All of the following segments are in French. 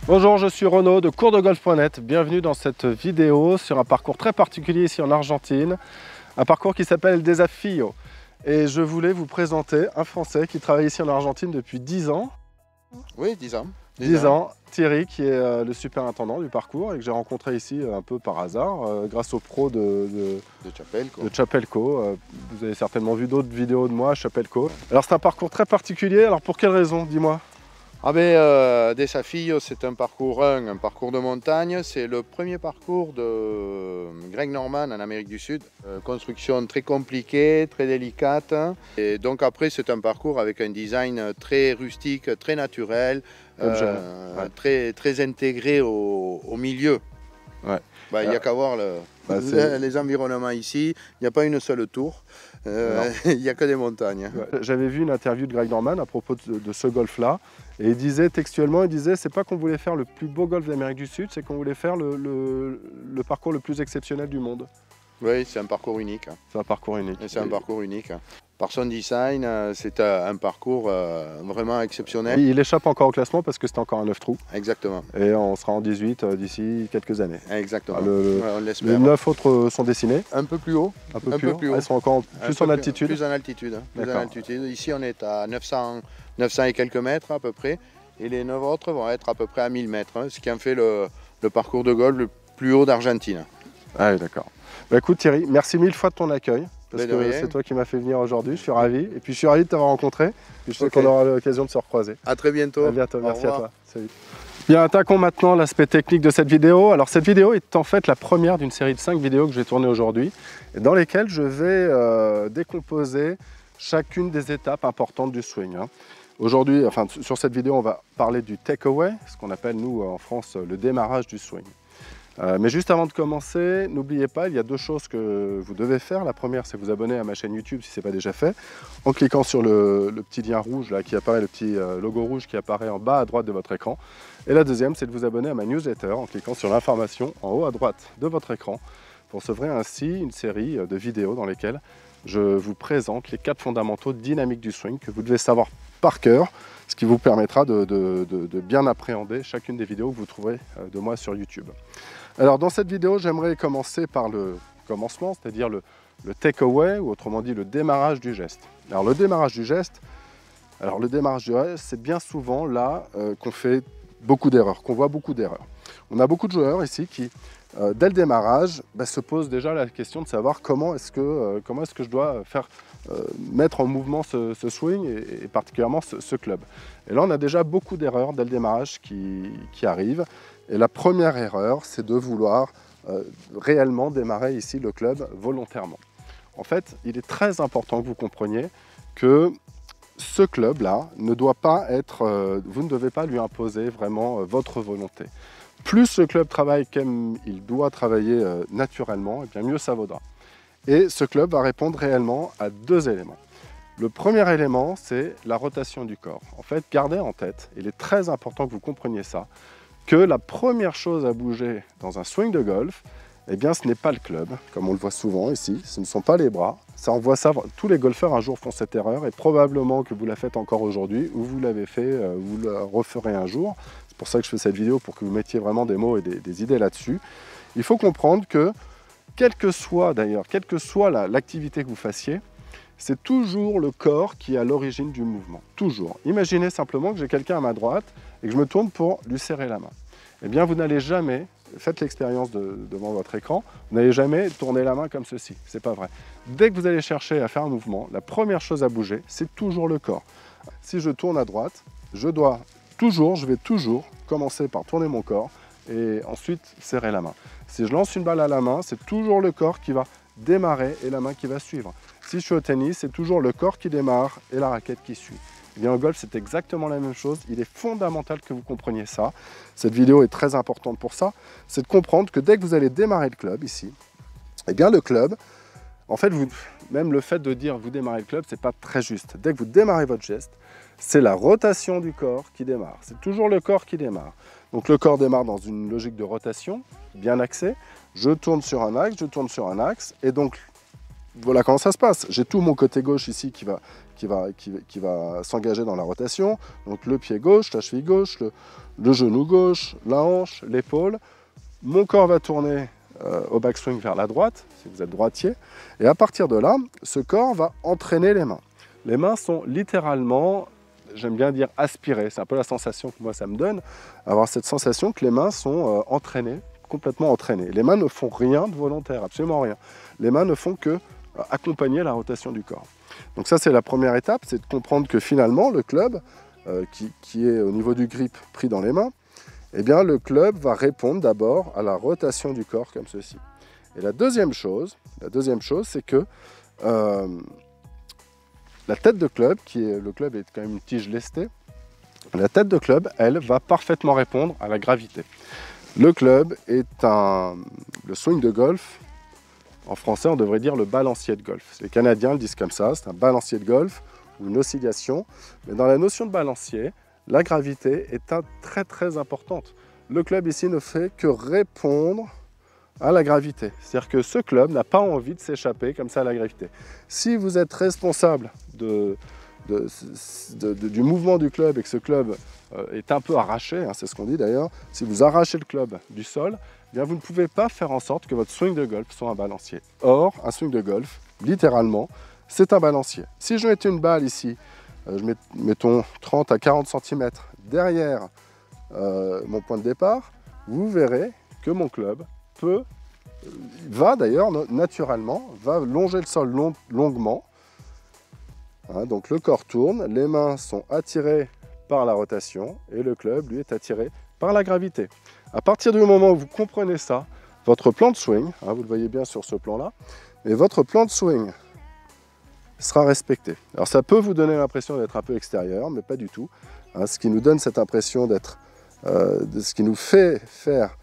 Bonjour, je suis Renaud de coursdegolf.net. Bienvenue dans cette vidéo sur un parcours très particulier ici en Argentine. Un parcours qui s'appelle Desafío. Et je voulais vous présenter un Français qui travaille ici en Argentine depuis 10 ans. Oui, 10 ans. 10 ans, Thierry, qui est le superintendant du parcours et que j'ai rencontré ici un peu par hasard, grâce aux pros de Chapelco. Vous avez certainement vu d'autres vidéos de moi à Chapelco. Alors c'est un parcours très particulier, alors pour quelle raison, dis-moi? Desafío, c'est un parcours un parcours de montagne. C'est le premier parcours de Greg Norman en Amérique du Sud. Construction très compliquée, très délicate. Et donc après, c'est un parcours avec un design très rustique, très naturel, très intégré au milieu. Ouais. Il n'y a qu'à voir les environnements ici. Il n'y a pas une seule tour. Il n'y a que des montagnes. Ouais. J'avais vu une interview de Greg Norman à propos de ce golf-là. Et il disait textuellement, c'est pas qu'on voulait faire le plus beau golf d'Amérique du Sud, c'est qu'on voulait faire le parcours le plus exceptionnel du monde. Oui, c'est un parcours unique. C'est un parcours unique. C'est un parcours unique. Par son design, c'est un parcours vraiment exceptionnel. Il échappe encore au classement parce que c'est encore un 9 trous. Exactement. Et on sera en 18 d'ici quelques années. Exactement. On l'espère. Les 9 autres sont dessinés. Un peu plus haut. Un peu plus haut. Elles sont encore plus en altitude. Plus en altitude. Ici, on est à 900 et quelques mètres à peu près. Et les 9 autres vont être à peu près à 1000 mètres. Ce qui en fait le parcours de golf le plus haut d'Argentine. Ah oui, d'accord. Bah, écoute Thierry, merci mille fois de ton accueil. Parce que c'est toi qui m'as fait venir aujourd'hui, je suis ravi. Et puis je suis ravi de t'avoir rencontré. Et je sais qu'on aura l'occasion de se recroiser. À très bientôt. À bientôt, merci à toi. Salut. Bien, attaquons maintenant l'aspect technique de cette vidéo. Alors cette vidéo est en fait la première d'une série de 5 vidéos que j'ai tournées aujourd'hui, dans lesquelles je vais décomposer chacune des étapes importantes du swing. Aujourd'hui, enfin sur cette vidéo, on va parler du takeaway, ce qu'on appelle nous en France le démarrage du swing. Mais juste avant de commencer, n'oubliez pas, il y a 2 choses que vous devez faire. La première, c'est vous abonner à ma chaîne YouTube si ce n'est pas déjà fait, en cliquant sur le petit lien rouge là, qui apparaît, le petit logo rouge qui apparaît en bas à droite de votre écran. Et la deuxième, c'est de vous abonner à ma newsletter en cliquant sur l'information en haut à droite de votre écran. Vous recevrez ainsi une série de vidéos dans lesquelles je vous présente les 4 fondamentaux dynamiques du swing que vous devez savoir par cœur, ce qui vous permettra de bien appréhender chacune des vidéos que vous trouverez de moi sur YouTube. Alors dans cette vidéo, j'aimerais commencer par le commencement, c'est-à-dire le takeaway, ou autrement dit le démarrage du geste. Alors le démarrage du geste, c'est bien souvent là qu'on fait beaucoup d'erreurs, qu'on voit beaucoup d'erreurs. On a beaucoup de joueurs ici qui, dès le démarrage, se posent déjà la question de savoir comment est-ce que je dois faire mettre en mouvement ce swing et particulièrement ce club. Et là, on a déjà beaucoup d'erreurs dès le démarrage qui arrivent. Et la première erreur, c'est de vouloir réellement démarrer ici le club volontairement. En fait, il est très important que vous compreniez que ce club-là ne doit pas être, vous ne devez pas lui imposer vraiment votre volonté. Plus ce club travaille comme il doit travailler naturellement, et bien mieux ça vaudra. Et ce club va répondre réellement à 2 éléments. Le premier élément, c'est la rotation du corps. En fait, gardez en tête, il est très important que vous compreniez ça, que la première chose à bouger dans un swing de golf, eh bien ce n'est pas le club, comme on le voit souvent ici, ce ne sont pas les bras. Ça, on voit ça, tous les golfeurs un jour font cette erreur, et probablement que vous la faites encore aujourd'hui, ou vous l'avez fait, vous la referez un jour. C'est pour ça que je fais cette vidéo, pour que vous mettiez vraiment des mots et des idées là-dessus. Il faut comprendre que, quelle que soit l'activité que vous fassiez, c'est toujours le corps qui est à l'origine du mouvement, toujours. Imaginez simplement que j'ai quelqu'un à ma droite et que je me tourne pour lui serrer la main. Eh bien, vous n'allez jamais, faites l'expérience devant votre écran, vous n'allez jamais tourner la main comme ceci, c'est pas vrai. Dès que vous allez chercher à faire un mouvement, la première chose à bouger, c'est toujours le corps. Si je tourne à droite, je vais toujours commencer par tourner mon corps et ensuite serrer la main. Si je lance une balle à la main, c'est toujours le corps qui va démarrer et la main qui va suivre. Si je suis au tennis, c'est toujours le corps qui démarre et la raquette qui suit. Eh bien, au golf, c'est exactement la même chose. Il est fondamental que vous compreniez ça. Cette vidéo est très importante pour ça. C'est de comprendre que dès que vous allez démarrer le club ici, eh bien le club, en fait, même le fait de dire vous démarrez le club, c'est pas très juste. Dès que vous démarrez votre geste, c'est la rotation du corps qui démarre. C'est toujours le corps qui démarre. Donc le corps démarre dans une logique de rotation, bien axée. Je tourne sur un axe, et donc voilà comment ça se passe. J'ai tout mon côté gauche ici qui va s'engager dans la rotation. Donc le pied gauche, la cheville gauche, le genou gauche, la hanche, l'épaule. Mon corps va tourner au backswing vers la droite, si vous êtes droitier. Et à partir de là, ce corps va entraîner les mains. Les mains sont littéralement, j'aime bien dire aspirées. C'est un peu la sensation que moi ça me donne, avoir cette sensation que les mains sont entraînées, complètement entraînées. Les mains ne font rien de volontaire, absolument rien. Les mains ne font que accompagner la rotation du corps. Donc ça, c'est la première étape, c'est de comprendre que finalement, le club, qui est au niveau du grip pris dans les mains, eh bien, le club va répondre d'abord à la rotation du corps comme ceci. Et la deuxième chose, c'est que la tête de club, le club est quand même une tige lestée, la tête de club, elle, va parfaitement répondre à la gravité. Le club est le swing de golf. En français, on devrait dire le balancier de golf. Les Canadiens le disent comme ça, c'est un balancier de golf ou une oscillation. Mais dans la notion de balancier, la gravité est très très importante. Le club ici ne fait que répondre à la gravité. C'est-à-dire que ce club n'a pas envie de s'échapper comme ça à la gravité. Si vous êtes responsable du mouvement du club et que ce club est un peu arraché, hein, c'est ce qu'on dit d'ailleurs, si vous arrachez le club du sol, eh bien vous ne pouvez pas faire en sorte que votre swing de golf soit un balancier. Or, un swing de golf, littéralement, c'est un balancier. Si je mettais une balle ici, mettons 30 à 40 cm derrière mon point de départ, vous verrez que mon club va d'ailleurs naturellement, va longer le sol longuement. Hein, donc le corps tourne, les mains sont attirées par la rotation et le club, lui, est attiré par la gravité. À partir du moment où vous comprenez ça, votre plan de swing, hein, vous le voyez bien sur ce plan-là, et votre plan de swing sera respecté. Alors ça peut vous donner l'impression d'être un peu extérieur, mais pas du tout. Hein, ce qui nous donne cette impression d'être, ce qui nous fait faire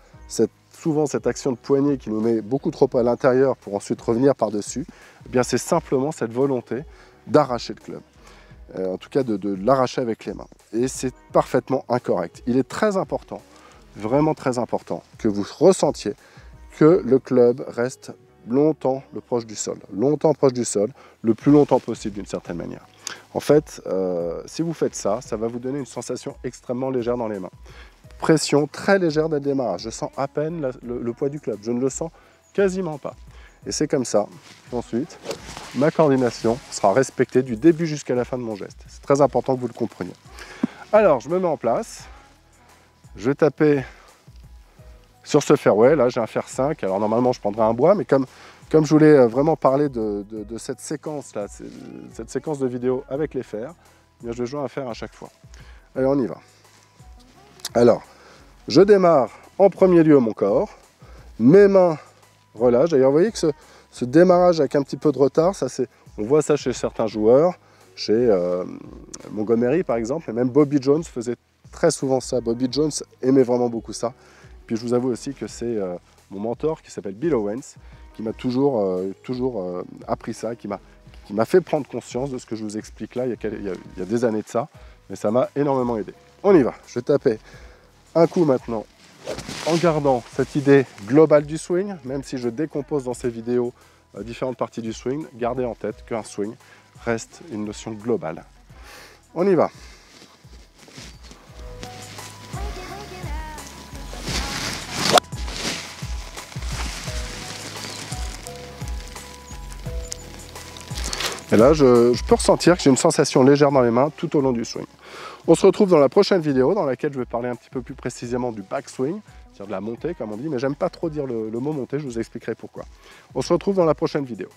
souvent cette action de poignet qui nous met beaucoup trop à l'intérieur pour ensuite revenir par-dessus, eh bien c'est simplement cette volonté d'arracher le club. En tout cas de l'arracher avec les mains. Et c'est parfaitement incorrect. Il est très important, vraiment très important, que vous ressentiez que le club reste longtemps proche du sol. Longtemps proche du sol, le plus longtemps possible d'une certaine manière. En fait, si vous faites ça, ça va vous donner une sensation extrêmement légère dans les mains. Pression très légère dès le démarrage. Je sens à peine le poids du club. Je ne le sens quasiment pas. Et c'est comme ça qu'ensuite, ma coordination sera respectée du début jusqu'à la fin de mon geste. C'est très important que vous le compreniez. Alors, je me mets en place. Je vais taper sur ce fairway. Là, j'ai un fer 5. Alors, normalement, je prendrai un bois. Mais comme je voulais vraiment parler de cette séquence-là, cette séquence de vidéo avec les fers, eh bien, je vais jouer un fer à chaque fois. Allez, on y va. Alors, je démarre en premier lieu mon corps. Mes mains relâchent. D'ailleurs, vous voyez que ce démarrage avec un petit peu de retard, on voit ça chez certains joueurs, chez Montgomery par exemple, et même Bobby Jones faisait très souvent ça. Bobby Jones aimait vraiment beaucoup ça. Puis je vous avoue aussi que c'est mon mentor qui s'appelle Bill Owens, qui m'a toujours appris ça, qui m'a fait prendre conscience de ce que je vous explique là il y a des années de ça, mais ça m'a énormément aidé. On y va, je vais taper un coup maintenant en gardant cette idée globale du swing, même si je décompose dans ces vidéos différentes parties du swing, gardez en tête qu'un swing reste une notion globale. On y va. Et là, je peux ressentir que j'ai une sensation légère dans les mains tout au long du swing. On se retrouve dans la prochaine vidéo dans laquelle je vais parler un petit peu plus précisément du backswing, c'est-à-dire de la montée comme on dit, mais j'aime pas trop dire le mot montée, je vous expliquerai pourquoi. On se retrouve dans la prochaine vidéo.